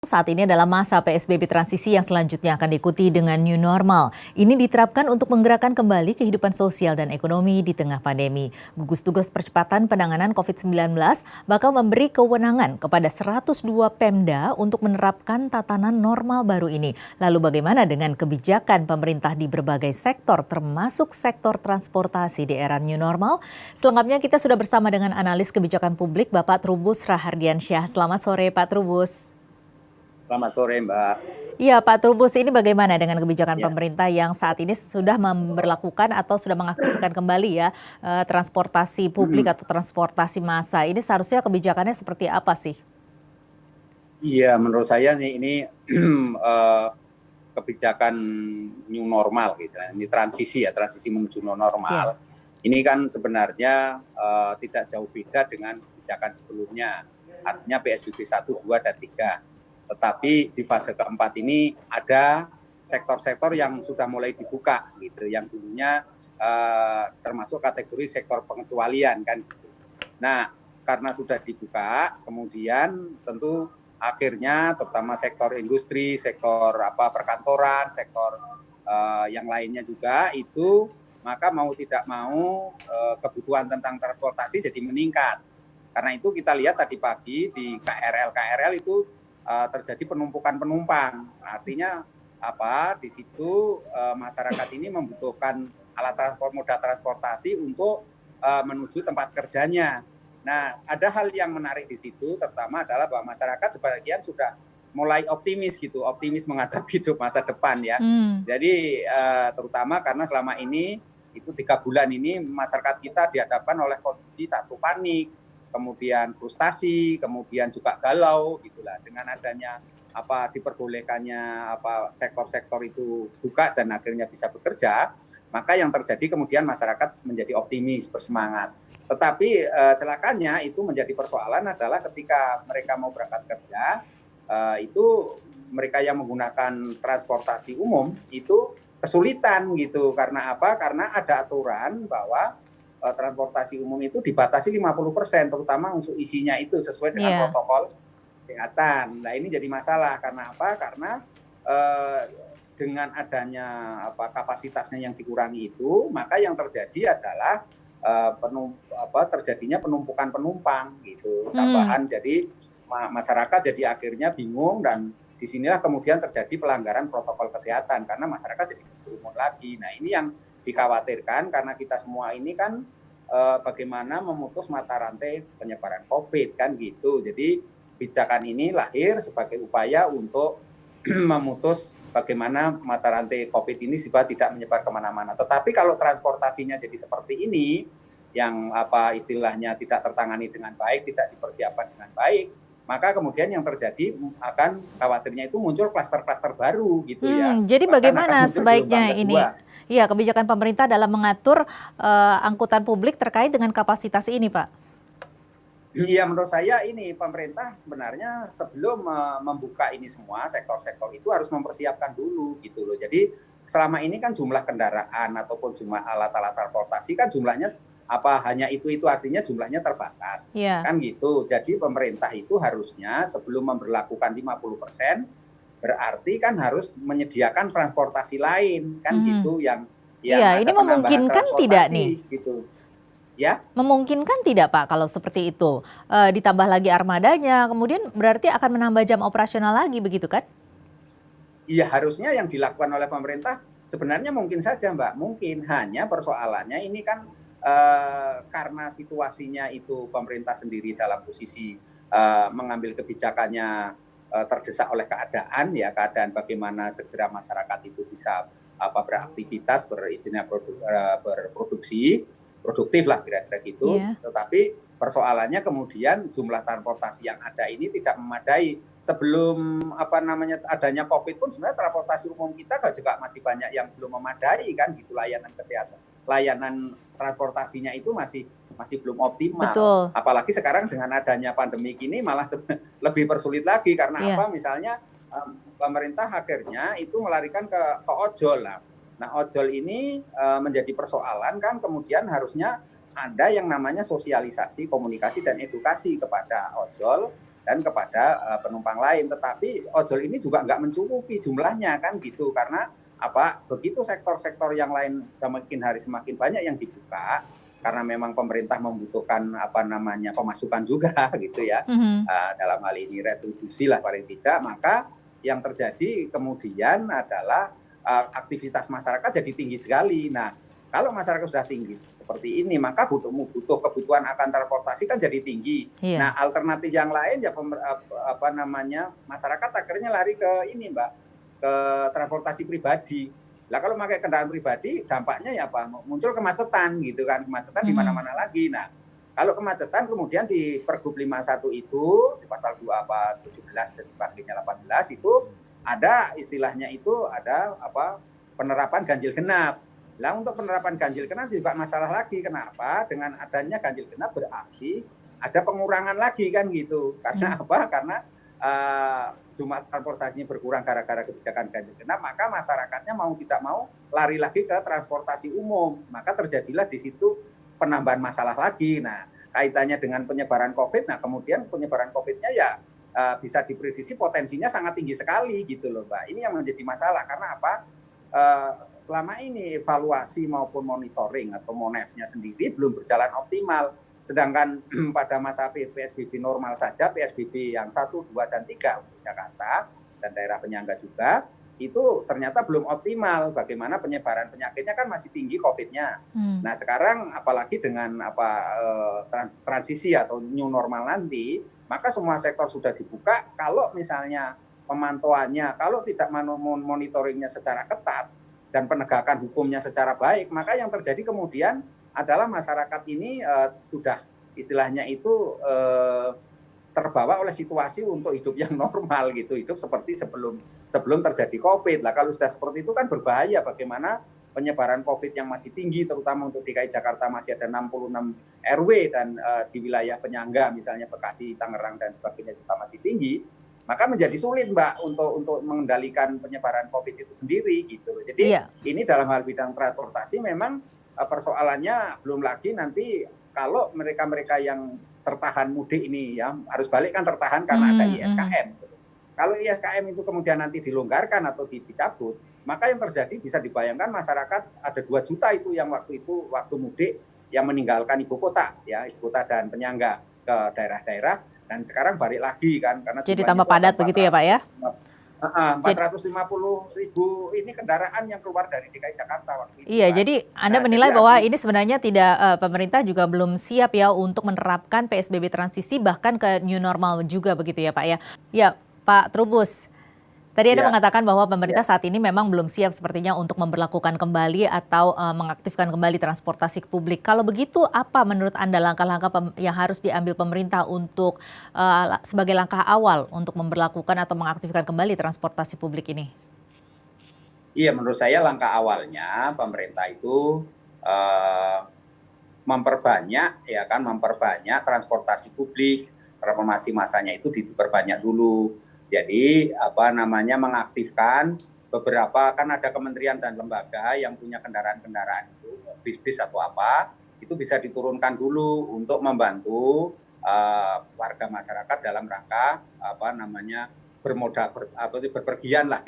Saat ini adalah masa PSBB transisi yang selanjutnya akan diikuti dengan new normal. Ini diterapkan untuk menggerakkan kembali kehidupan sosial dan ekonomi di tengah pandemi. Gugus Tugas Percepatan Penanganan COVID-19 bakal memberi kewenangan kepada 102 Pemda untuk menerapkan tatanan normal baru ini. Lalu bagaimana dengan kebijakan pemerintah di berbagai sektor termasuk sektor transportasi di era new normal? Selengkapnya kita sudah bersama dengan analis kebijakan publik Bapak Trubus Rahardiansyah. Selamat sore Pak Trubus. Selamat sore, Mbak. Iya Pak Trubus, ini bagaimana dengan kebijakan Ya, pemerintah yang saat ini sudah memberlakukan atau sudah mengaktifkan kembali ya transportasi publik atau transportasi massa. Ini seharusnya kebijakannya seperti apa sih? iya, menurut saya nih ini kebijakan new normal, gitu. Ini transisi menuju new Ya. normal. Ini kan sebenarnya tidak jauh beda dengan kebijakan sebelumnya. Artinya PSBB 1, 2, dan 3. Tetapi di fase keempat ini ada sektor-sektor yang sudah mulai dibuka, gitu. Yang dulunya termasuk kategori sektor pengecualian, kan. Nah, karena sudah dibuka, kemudian tentu akhirnya terutama sektor industri, sektor perkantoran, sektor yang lainnya juga itu, maka mau tidak mau kebutuhan tentang transportasi jadi meningkat. Karena itu kita lihat tadi pagi di KRL itu terjadi penumpukan penumpang. Artinya di situ masyarakat ini membutuhkan moda transportasi untuk menuju tempat kerjanya. Nah, ada hal yang menarik di situ, terutama adalah bahwa masyarakat sebagian sudah mulai optimis menghadapi hidup masa depan ya. Jadi terutama karena selama ini itu 3 bulan ini masyarakat kita dihadapkan oleh kondisi satu panik, kemudian frustasi, kemudian juga galau gitulah dengan adanya diperbolehkannya sektor-sektor itu buka dan akhirnya bisa bekerja, maka yang terjadi kemudian masyarakat menjadi optimis, bersemangat. Tetapi celakanya itu menjadi persoalan adalah ketika mereka mau berangkat kerja, itu mereka yang menggunakan transportasi umum itu kesulitan gitu. Karena apa? Karena ada aturan bahwa transportasi umum itu dibatasi 50%, terutama untuk isinya itu sesuai dengan Iya. protokol kesehatan. Nah, ini jadi masalah karena apa? Karena dengan adanya kapasitasnya yang dikurangi itu, maka yang terjadi adalah terjadinya penumpukan penumpang gitu. Tambahan jadi masyarakat jadi akhirnya bingung dan disinilah kemudian terjadi pelanggaran protokol kesehatan karena masyarakat jadi berkerumun lagi. Nah, ini yang dikhawatirkan karena kita semua ini kan bagaimana memutus mata rantai penyebaran COVID kan gitu. Jadi kebijakan ini lahir sebagai upaya untuk memutus bagaimana mata rantai COVID ini supaya tidak menyebar kemana-mana. Tetapi kalau transportasinya jadi seperti ini, yang istilahnya tidak tertangani dengan baik, tidak dipersiapkan dengan baik, maka kemudian yang terjadi akan khawatirnya itu muncul klaster-klaster baru gitu ya. Jadi Bahkan akan bagaimana muncul gelombang sebaiknya ini? kedua. Iya, kebijakan pemerintah dalam mengatur angkutan publik terkait dengan kapasitas ini, Pak. Iya, menurut saya ini pemerintah sebenarnya sebelum membuka ini semua sektor-sektor itu harus mempersiapkan dulu gitu loh. Jadi selama ini kan jumlah kendaraan ataupun jumlah alat-alat transportasi kan jumlahnya hanya itu artinya jumlahnya terbatas. Iya. Kan gitu. Jadi pemerintah itu harusnya sebelum memberlakukan 50% berarti kan harus menyediakan transportasi lain kan Mhm. gitu yang Iya, ini ada penambahan memungkinkan tidak nih? transportasi gitu. Ya. Memungkinkan tidak Pak kalau seperti itu? Ditambah lagi armadanya, kemudian berarti akan menambah jam operasional lagi begitu kan? Iya, harusnya yang dilakukan oleh pemerintah sebenarnya mungkin saja, Mbak. Mungkin, hanya persoalannya ini kan karena situasinya itu pemerintah sendiri dalam posisi mengambil kebijakannya terdesak oleh keadaan bagaimana segera masyarakat itu bisa beraktivitas, berproduksi, produktif lah kira-kira gitu. Iya. Tetapi persoalannya kemudian jumlah transportasi yang ada ini tidak memadai. Sebelum adanya COVID pun sebenarnya transportasi umum kita juga masih banyak yang belum memadai kan gitu, layanan kesehatan, layanan transportasinya itu masih belum optimal. Betul. Apalagi sekarang dengan adanya pandemi ini malah lebih bersulit lagi karena Iya. misalnya pemerintah akhirnya itu melarikan ke ojol lah. Nah, ojol ini menjadi persoalan kan kemudian harusnya ada yang namanya sosialisasi, komunikasi dan edukasi kepada ojol dan kepada penumpang lain. Tetapi ojol ini juga nggak mencukupi jumlahnya kan gitu, karena begitu sektor-sektor yang lain semakin hari semakin banyak yang dibuka, karena memang pemerintah membutuhkan pemasukan juga gitu ya, dalam hal ini retribusi lah paling tidak, maka yang terjadi kemudian adalah aktivitas masyarakat jadi tinggi sekali. Nah, kalau masyarakat sudah tinggi seperti ini, maka butuh kebutuhan akan transportasi kan jadi tinggi. Iya. Nah, alternatif yang lain ya masyarakat akhirnya lari ke ini, Mbak, ke transportasi pribadi. Lah kalau pakai kendaraan pribadi, dampaknya ya muncul kemacetan gitu kan, kemacetan di mana-mana lagi. Nah, kalau kemacetan kemudian di Pergub 51 itu di pasal 17 dan sebagainya 18 itu ada istilahnya itu ada penerapan ganjil genap. Lah untuk penerapan ganjil genap juga masalah lagi. Kenapa? Dengan adanya ganjil genap berarti ada pengurangan lagi kan gitu. Karena Karena jumlah transportasinya berkurang gara-gara kebijakan ganjil genap, maka masyarakatnya mau tidak mau lari lagi ke transportasi umum. Maka terjadilah di situ penambahan masalah lagi. Nah, kaitannya dengan penyebaran COVID, nah kemudian penyebaran COVID-nya ya bisa diprediksi potensinya sangat tinggi sekali gitu loh, Mbak. Ini yang menjadi masalah karena selama ini evaluasi maupun monitoring atau MONEF-nya sendiri belum berjalan optimal. Sedangkan pada masa PSBB normal saja, PSBB yang 1, 2, dan 3 untuk Jakarta dan daerah penyangga juga, itu ternyata belum optimal. Bagaimana penyebaran penyakitnya kan masih tinggi COVID-nya. Nah sekarang apalagi dengan transisi atau new normal nanti, maka semua sektor sudah dibuka. Kalau misalnya pemantauannya, kalau tidak monitoringnya secara ketat dan penegakan hukumnya secara baik, maka yang terjadi kemudian adalah masyarakat ini sudah istilahnya itu terbawa oleh situasi untuk hidup yang normal gitu, hidup seperti sebelum terjadi COVID. Lah kalau sudah seperti itu kan berbahaya. Bagaimana penyebaran COVID yang masih tinggi, terutama untuk DKI Jakarta masih ada 66 RW dan di wilayah penyangga misalnya Bekasi, Tangerang dan sebagainya juga masih tinggi, maka menjadi sulit, Mbak, untuk mengendalikan penyebaran COVID itu sendiri gitu. Jadi ini dalam hal bidang transportasi memang persoalannya belum lagi nanti kalau mereka-mereka yang tertahan mudik ini ya harus balik kan tertahan karena ada ISKM. Kalau ISKM itu kemudian nanti dilonggarkan atau dicabut, maka yang terjadi bisa dibayangkan masyarakat ada 2 juta itu yang waktu mudik yang meninggalkan ibu kota dan penyangga ke daerah-daerah, dan sekarang balik lagi kan karena jadi tambah padat begitu ya Pak ya? 450.000 ini kendaraan yang keluar dari DKI Jakarta waktu itu. Iya, kan? Jadi Anda menilai bahwa ini sebenarnya tidak pemerintah juga belum siap ya untuk menerapkan PSBB transisi bahkan ke new normal juga begitu ya Pak ya? Ya Pak Trubus, tadi Anda mengatakan bahwa pemerintah saat ini memang belum siap sepertinya untuk memberlakukan kembali atau mengaktifkan kembali transportasi publik. Kalau begitu, apa menurut Anda langkah-langkah yang harus diambil pemerintah untuk sebagai langkah awal untuk memberlakukan atau mengaktifkan kembali transportasi publik ini? Iya, menurut saya langkah awalnya pemerintah itu memperbanyak transportasi publik, reformasi massanya itu diperbanyak dulu. Jadi mengaktifkan beberapa, kan ada kementerian dan lembaga yang punya kendaraan-kendaraan itu, bis-bis atau apa, itu bisa diturunkan dulu untuk membantu warga masyarakat dalam rangka berpergian lah,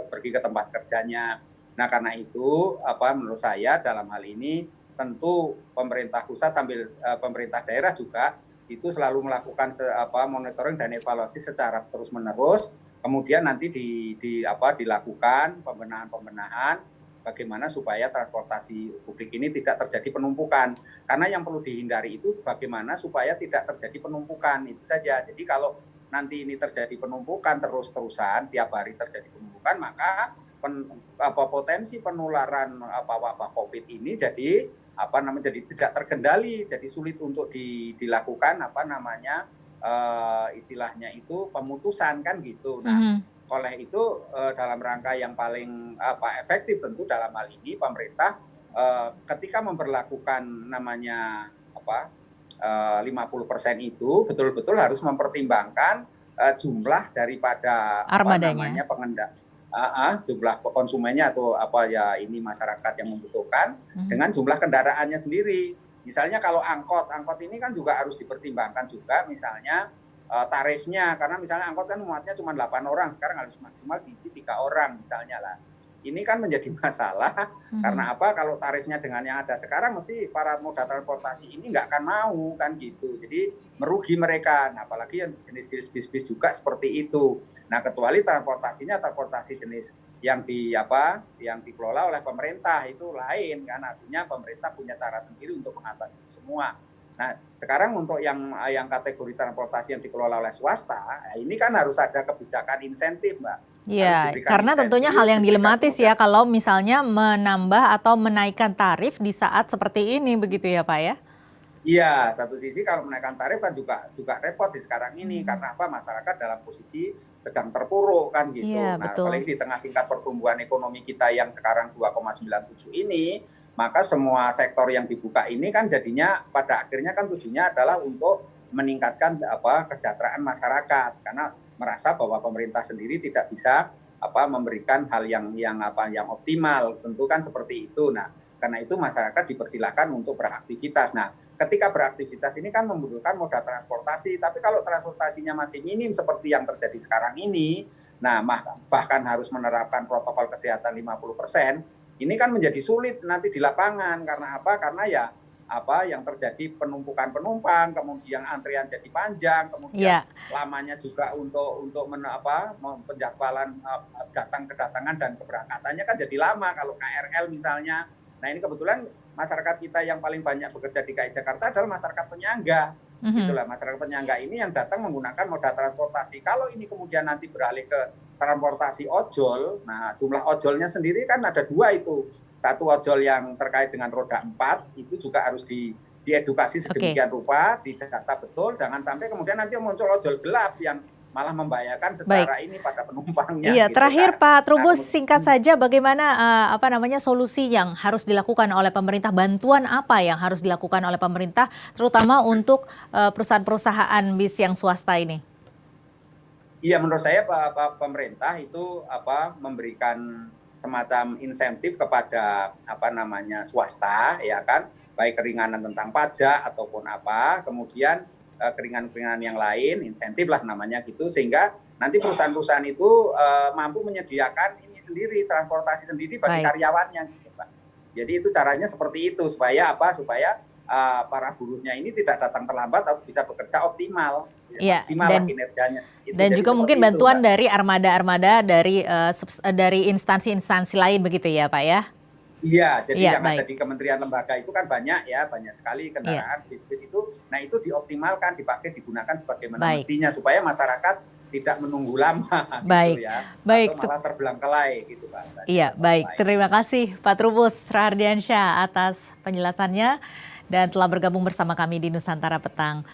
pergi ke tempat kerjanya. Nah karena itu menurut saya dalam hal ini tentu pemerintah pusat sambil pemerintah daerah juga itu selalu melakukan monitoring dan evaluasi secara terus-menerus. Kemudian nanti dilakukan pembenahan bagaimana supaya transportasi publik ini tidak terjadi penumpukan. Karena yang perlu dihindari itu bagaimana supaya tidak terjadi penumpukan, itu saja. Jadi kalau nanti ini terjadi penumpukan terus-terusan, tiap hari terjadi penumpukan, maka potensi penularan wabah COVID ini jadi jadi tidak terkendali, jadi sulit untuk dilakukan istilahnya itu pemutusan kan gitu. Nah, oleh itu dalam rangka yang paling efektif tentu dalam hal ini pemerintah ketika memberlakukan 50% itu betul-betul harus mempertimbangkan jumlah daripada armadanya, jumlah konsumennya atau ini masyarakat yang membutuhkan dengan jumlah kendaraannya sendiri. Misalnya kalau angkot ini kan juga harus dipertimbangkan juga, misalnya tarifnya, karena misalnya angkot kan muatnya cuma 8 orang, sekarang harus maksimal diisi 3 orang misalnya lah. Ini kan menjadi masalah karena apa? Kalau tarifnya dengan yang ada sekarang, mesti para moda transportasi ini nggak akan mau kan gitu. Jadi merugi mereka. Nah, apalagi yang jenis-jenis bis-bis juga seperti itu. Nah, kecuali transportasi jenis yang yang dikelola oleh pemerintah itu lain kan. Artinya pemerintah punya cara sendiri untuk mengatasi itu semua. Nah, sekarang untuk yang kategori transportasi yang dikelola oleh swasta, ini kan harus ada kebijakan insentif, Mbak. Iya, karena tentunya hal yang dilematis ya kalau misalnya menambah atau menaikkan tarif di saat seperti ini begitu ya Pak ya? Iya, satu sisi kalau menaikkan tarif kan juga repot di sekarang ini karena apa? Masyarakat dalam posisi sedang terpuruk kan Iya, gitu. Nah, betul. apalagi di tengah tingkat pertumbuhan ekonomi kita yang sekarang 2,97 ini, maka semua sektor yang dibuka ini kan jadinya pada akhirnya kan tujuannya adalah untuk meningkatkan kesejahteraan masyarakat karena merasa bahwa pemerintah sendiri tidak bisa memberikan hal yang optimal, tentu kan seperti itu. Nah, karena itu masyarakat dipersilakan untuk beraktivitas. Nah, ketika beraktivitas ini kan membutuhkan moda transportasi, tapi kalau transportasinya masih minim seperti yang terjadi sekarang ini, nah bahkan harus menerapkan protokol kesehatan 50%, ini kan menjadi sulit nanti di lapangan karena apa? Karena ya yang terjadi penumpukan penumpang, kemudian antrian jadi panjang, kemudian Iya. lamanya juga untuk penjadwalan kedatangan dan keberangkatannya kan jadi lama kalau KRL misalnya. Nah, ini kebetulan masyarakat kita yang paling banyak bekerja di DKI Jakarta adalah masyarakat penyangga. Gitulah, masyarakat penyangga ini yang datang menggunakan moda transportasi. Kalau ini kemudian nanti beralih ke transportasi ojol, nah jumlah ojolnya sendiri kan ada 2 itu. Satu ojol yang terkait dengan roda 4 itu juga harus diedukasi sedemikian rupa, didata betul, jangan sampai kemudian nanti muncul ojol gelap yang malah membahayakan secara ini pada penumpangnya. Iya, gitu terakhir kan. Pak Nah, Trubus singkat saja bagaimana solusi yang harus dilakukan oleh pemerintah, bantuan apa yang harus dilakukan oleh pemerintah terutama untuk perusahaan-perusahaan bis yang swasta ini? Iya, menurut saya pemerintah itu memberikan semacam insentif kepada swasta ya kan, baik keringanan tentang pajak ataupun kemudian keringanan-keringanan yang lain, insentif lah namanya gitu, sehingga nanti perusahaan-perusahaan itu mampu menyediakan ini sendiri, transportasi sendiri bagi karyawannya gitu, Pak. Jadi itu caranya seperti itu supaya supaya para buruhnya ini tidak datang terlambat atau bisa bekerja optimal, maksimal lah kinerjanya. Dan juga mungkin bantuan dari armada-armada dari instansi-instansi lain begitu ya Pak ya? Iya, jadi yang ada di kementerian lembaga itu kan banyak sekali kendaraan bis-bis itu. Nah, itu dioptimalkan, digunakan sebagaimana mestinya supaya masyarakat tidak menunggu lama gitu ya. Atau malah terbelangkalai gitu Pak. Iya, baik. Terima kasih Pak Trubus Rahardiansyah atas penjelasannya dan telah bergabung bersama kami di Nusantara Petang.